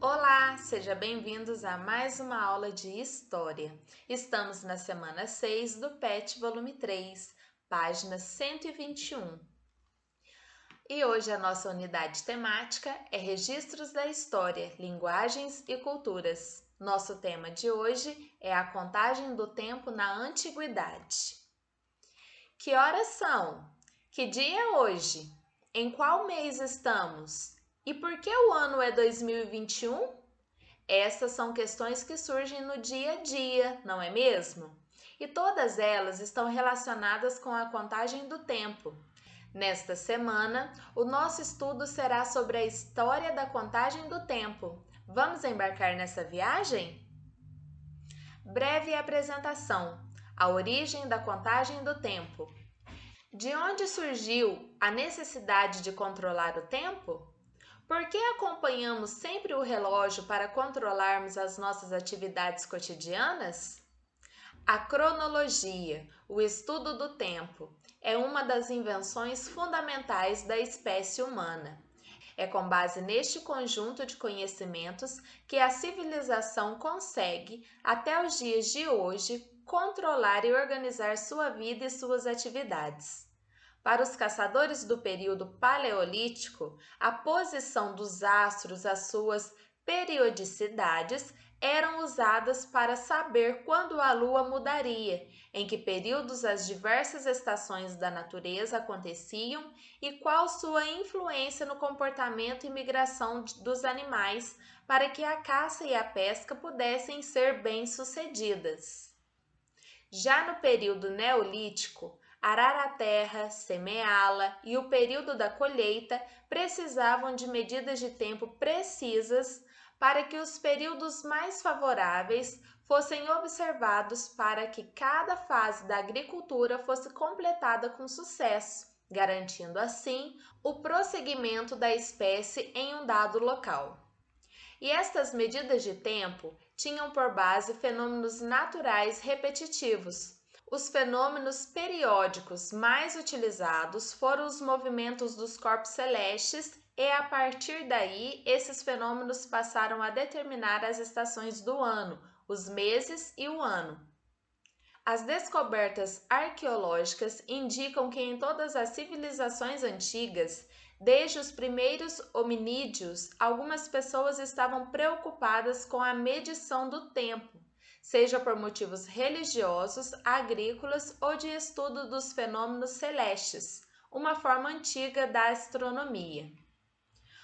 Olá, sejam bem-vindos a mais uma aula de História. Estamos na semana 6 do PET volume 3, página 121. E hoje a nossa unidade temática é Registros da História, Linguagens e Culturas. Nosso tema de hoje é a contagem do tempo na Antiguidade. Que horas são? Que dia é hoje? Em qual mês estamos? E por que o ano é 2021? Essas são questões que surgem no dia a dia, não é mesmo? E todas elas estão relacionadas com a contagem do tempo. Nesta semana, o nosso estudo será sobre a história da contagem do tempo. Vamos embarcar nessa viagem? Breve apresentação: a origem da contagem do tempo. De onde surgiu a necessidade de controlar o tempo? Por que acompanhamos sempre o relógio para controlarmos as nossas atividades cotidianas? A cronologia, o estudo do tempo, é uma das invenções fundamentais da espécie humana. É com base neste conjunto de conhecimentos que a civilização consegue, até os dias de hoje, controlar e organizar sua vida e suas atividades. Para os caçadores do período paleolítico, a posição dos astros, as suas periodicidades, eram usadas para saber quando a lua mudaria, em que períodos as diversas estações da natureza aconteciam e qual sua influência no comportamento e migração dos animais, para que a caça e a pesca pudessem ser bem-sucedidas. Já no período neolítico, arar a terra, semeá-la e o período da colheita precisavam de medidas de tempo precisas para que os períodos mais favoráveis fossem observados para que cada fase da agricultura fosse completada com sucesso, garantindo assim o prosseguimento da espécie em um dado local. E estas medidas de tempo tinham por base fenômenos naturais repetitivos. Os fenômenos periódicos mais utilizados foram os movimentos dos corpos celestes, e a partir daí esses fenômenos passaram a determinar as estações do ano, os meses e o ano. As descobertas arqueológicas indicam que em todas as civilizações antigas, desde os primeiros hominídeos, algumas pessoas estavam preocupadas com a medição do tempo, seja por motivos religiosos, agrícolas ou de estudo dos fenômenos celestes, uma forma antiga da astronomia.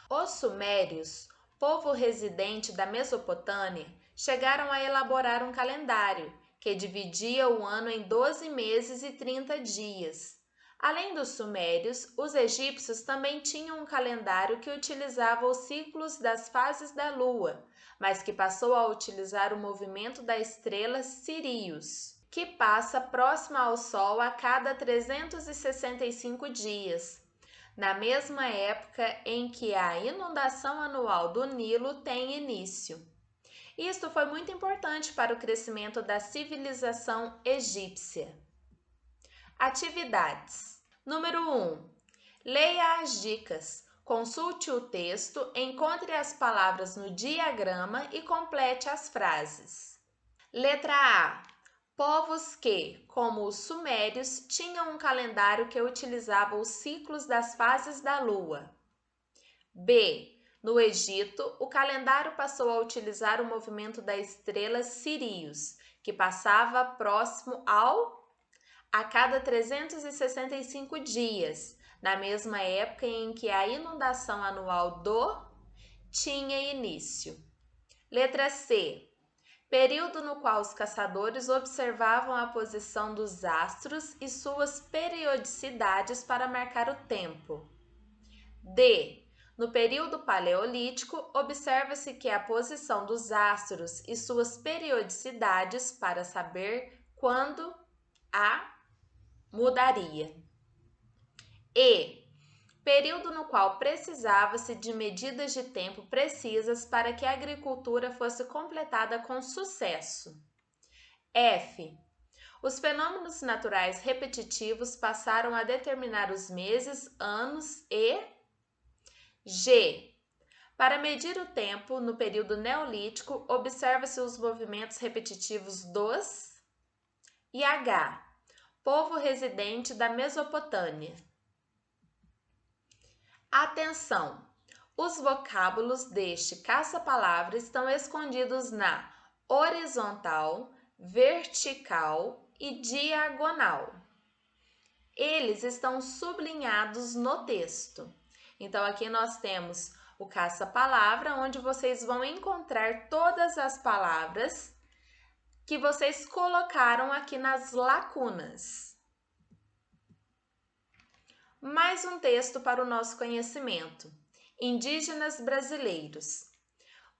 Os sumérios, povo residente da Mesopotâmia, chegaram a elaborar um calendário que dividia o ano em 12 meses e 30 dias. Além dos sumérios, os egípcios também tinham um calendário que utilizava os ciclos das fases da lua, mas que passou a utilizar o movimento da estrela Sírius, que passa próxima ao Sol a cada 365 dias, na mesma época em que a inundação anual do Nilo tem início. Isto foi muito importante para o crescimento da civilização egípcia. Atividades. Número 1. Leia as dicas. Consulte o texto, encontre as palavras no diagrama e complete as frases. Letra A. Povos que, como os sumérios, tinham um calendário que utilizava os ciclos das fases da lua. B. No Egito, o calendário passou a utilizar o movimento da estrela Sírius, que passava próximo a cada 365 dias, na mesma época em que a inundação anual tinha início. Letra C. Período no qual os caçadores observavam a posição dos astros e suas periodicidades para marcar o tempo. D. No período paleolítico, observa-se que a posição dos astros e suas periodicidades para saber quando a mudaria. E. Período no qual precisava-se de medidas de tempo precisas para que a agricultura fosse completada com sucesso. F. Os fenômenos naturais repetitivos passaram a determinar os meses, anos e G. Para medir o tempo no período neolítico, observa-se os movimentos repetitivos dos e H, povo residente da Mesopotâmia. Atenção! Os vocábulos deste caça-palavra estão escondidos na horizontal, vertical e diagonal. Eles estão sublinhados no texto. Então, aqui nós temos o caça-palavra, onde vocês vão encontrar todas as palavras que vocês colocaram aqui nas lacunas. Mais um texto para o nosso conhecimento. Indígenas brasileiros.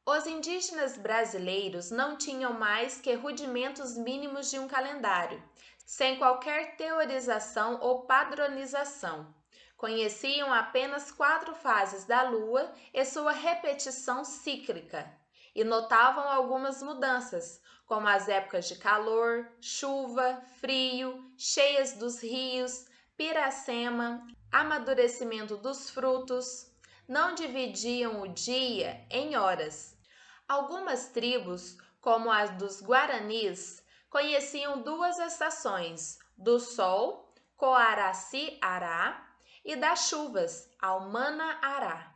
Os indígenas brasileiros não tinham mais que rudimentos mínimos de um calendário, sem qualquer teorização ou padronização. Conheciam apenas 4 fases da lua e sua repetição cíclica, e notavam algumas mudanças, como as épocas de calor, chuva, frio, cheias dos rios, piracema, amadurecimento dos frutos. Não dividiam o dia em horas. Algumas tribos, como as dos Guaranis, conheciam 2 estações, do sol, Coaraci-Ará, e das chuvas, Almana-Ará.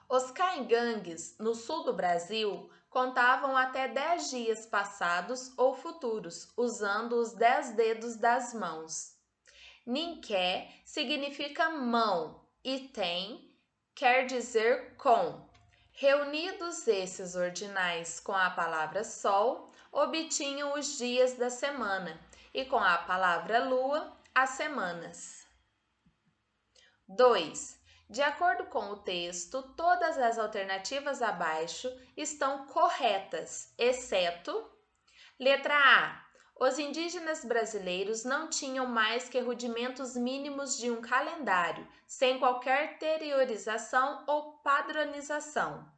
Os caingangues, no sul do Brasil, contavam até 10 dias passados ou futuros, usando os 10 dedos das mãos. Ninqué significa mão e tem quer dizer com. Reunidos esses ordinais com a palavra sol, obtinham os dias da semana e com a palavra lua, as semanas. 2. De acordo com o texto, todas as alternativas abaixo estão corretas, exceto letra A. Os indígenas brasileiros não tinham mais que rudimentos mínimos de um calendário, sem qualquer teorização ou padronização.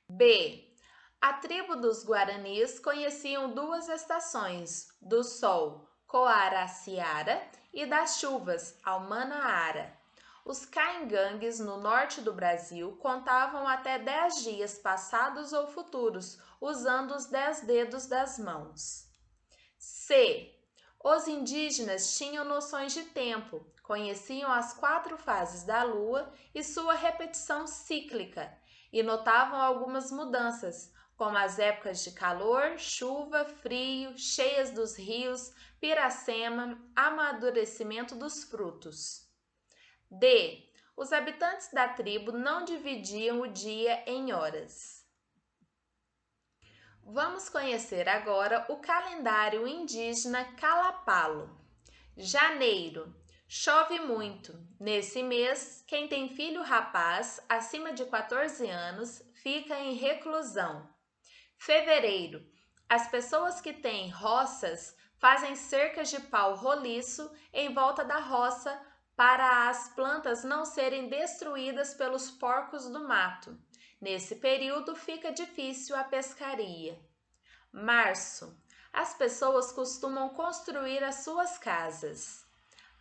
B. A tribo dos Guaranis conheciam 2 estações, do sol, Coaraciara, e das chuvas, Almana-Ara. Os caingangues no norte do Brasil contavam até 10 dias passados ou futuros, usando os 10 dedos das mãos. C. Os indígenas tinham noções de tempo, conheciam as 4 fases da lua e sua repetição cíclica, e notavam algumas mudanças, como as épocas de calor, chuva, frio, cheias dos rios, piracema, amadurecimento dos frutos. D. Os habitantes da tribo não dividiam o dia em horas. Vamos conhecer agora o calendário indígena Kalapalo. Janeiro. Chove muito. Nesse mês, quem tem filho rapaz acima de 14 anos fica em reclusão. Fevereiro. As pessoas que têm roças fazem cercas de pau roliço em volta da roça para as plantas não serem destruídas pelos porcos do mato. Nesse período fica difícil a pescaria. Março. As pessoas costumam construir as suas casas.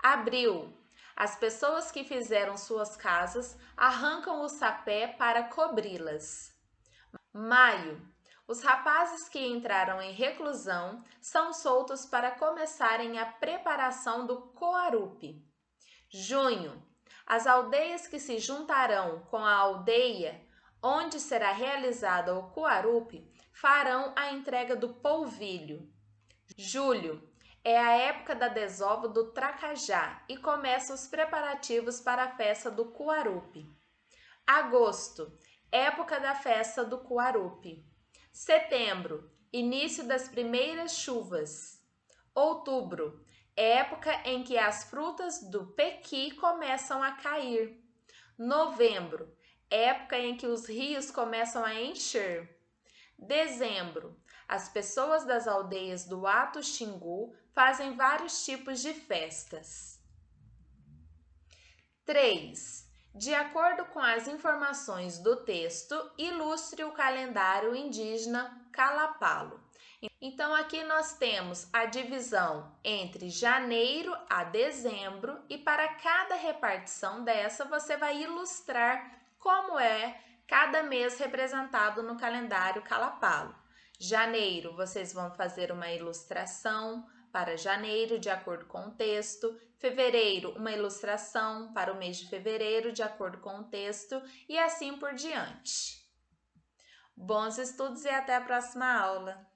Abril. As pessoas que fizeram suas casas arrancam o sapé para cobri-las. Maio. Os rapazes que entraram em reclusão são soltos para começarem a preparação do coarupe. Junho. As aldeias que se juntarão com a aldeia onde será realizada o coarupe farão a entrega do polvilho. Julho. É a época da desova do tracajá e começam os preparativos para a festa do coarupe. Agosto. Época da festa do coarupe. Setembro. Início das primeiras chuvas. Outubro. Época em que as frutas do pequi começam a cair. Novembro. Época em que os rios começam a encher. Dezembro. As pessoas das aldeias do Ato Xingu fazem vários tipos de festas. 3. De acordo com as informações do texto, ilustre o calendário indígena Kalapalo. Então, aqui nós temos a divisão entre janeiro a dezembro e para cada repartição dessa, você vai ilustrar como é cada mês representado no calendário Calapalo. Janeiro, vocês vão fazer uma ilustração para janeiro, de acordo com o texto. Fevereiro, uma ilustração para o mês de fevereiro, de acordo com o texto, e assim por diante. Bons estudos e até a próxima aula!